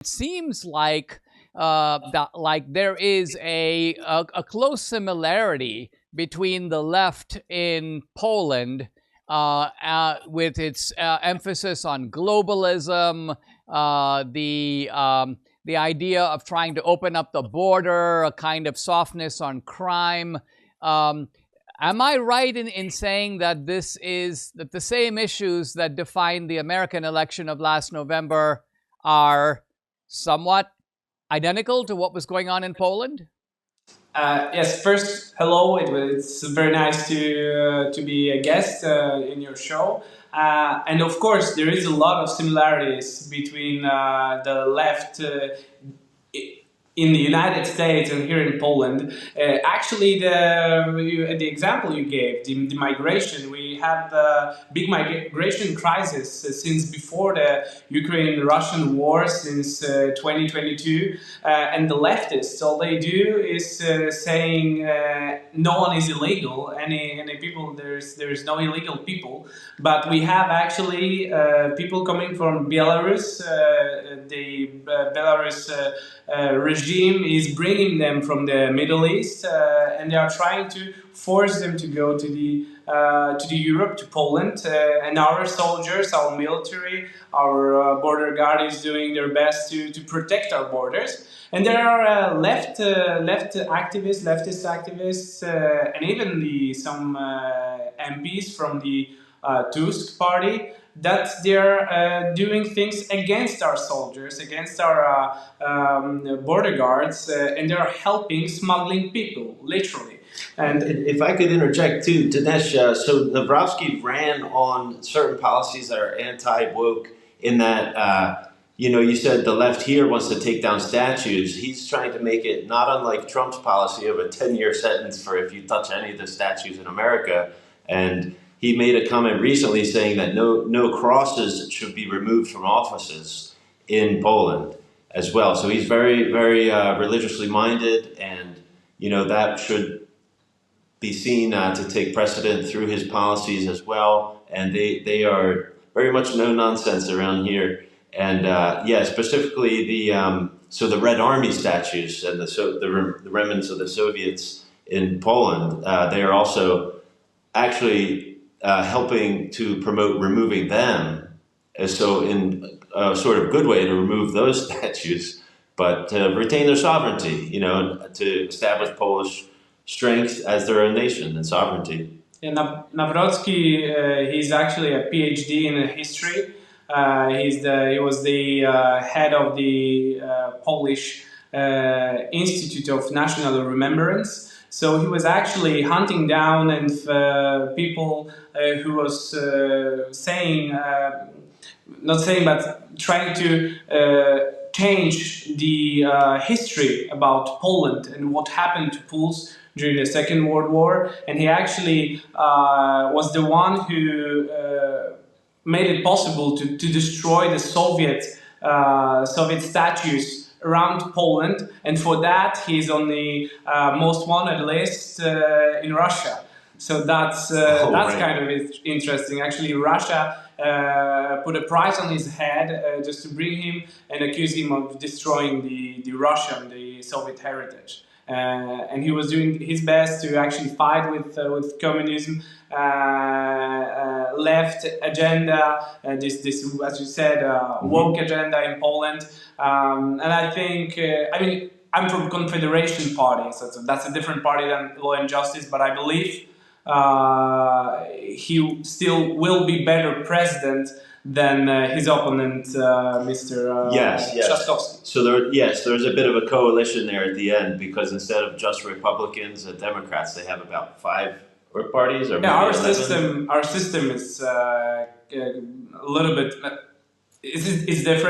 It seems like there is a close similarity between the left in Poland with its emphasis on globalism, the idea of trying to open up the border, a kind of softness on crime. Am I right in saying that that the same issues that defined the American election of last November are somewhat identical to what was going on in Poland? Yes, first, hello. It's very nice to be a guest in your show. And of course, there is a lot of similarities between the left in the United States and here in Poland. Actually, the example you gave, the migration, we have a big migration crisis since before the Ukraine-Russian war, since 2022. And the leftists, all they do is saying no one is illegal, any people, there's no illegal people. But we have actually people coming from Belarus. The Belarus regime is bringing them from the Middle East, and they are trying to force them to go to the Europe, to Poland, and our soldiers, our military, our border guard is doing their best to protect our borders. And there are leftist activists, and even some MPs from the Tusk party, that they're doing things against our soldiers, against our border guards, and they're helping smuggling people, literally. And if I could interject too, Dinesh, so Navrowski ran on certain policies that are anti-woke in that, you said the left here wants to take down statues. He's trying to make it not unlike Trump's policy of a 10-year sentence for if you touch any of the statues in America. And he made a comment recently saying that no crosses should be removed from offices in Poland as well. So he's very, very religiously minded, and that should be seen to take precedent through his policies as well. And they are very much no nonsense around here. And specifically the Red Army statues and the remnants of the Soviets in Poland, they are also actually helping to promote removing them, so in a sort of good way to remove those statues, but to retain their sovereignty, to establish Polish strength as their own nation and sovereignty. Yeah, Nawrocki, he's actually a PhD in history. He was the head of the Polish Institute of National Remembrance. So he was actually hunting down and people who was but trying to change the history about Poland and what happened to Poles during the Second World War. And he actually was the one who made it possible to destroy the Soviet statues around Poland, and for that he's on the most wanted list in Russia. So that's kind of interesting. Actually, Russia put a price on his head just to bring him and accuse him of destroying the Russian, the Soviet heritage. And he was doing his best to actually fight with communism, left agenda, this as you said, woke agenda in Poland. And I think, I'm from Confederation Party, so that's a different party than Law and Justice, but I believe he still will be better president than his opponent, Mr. Yes. Trzaskowski. So there's a bit of a coalition there at the end, because instead of just Republicans and Democrats, they have about 5 parties. Or our system is a little bit. It's different.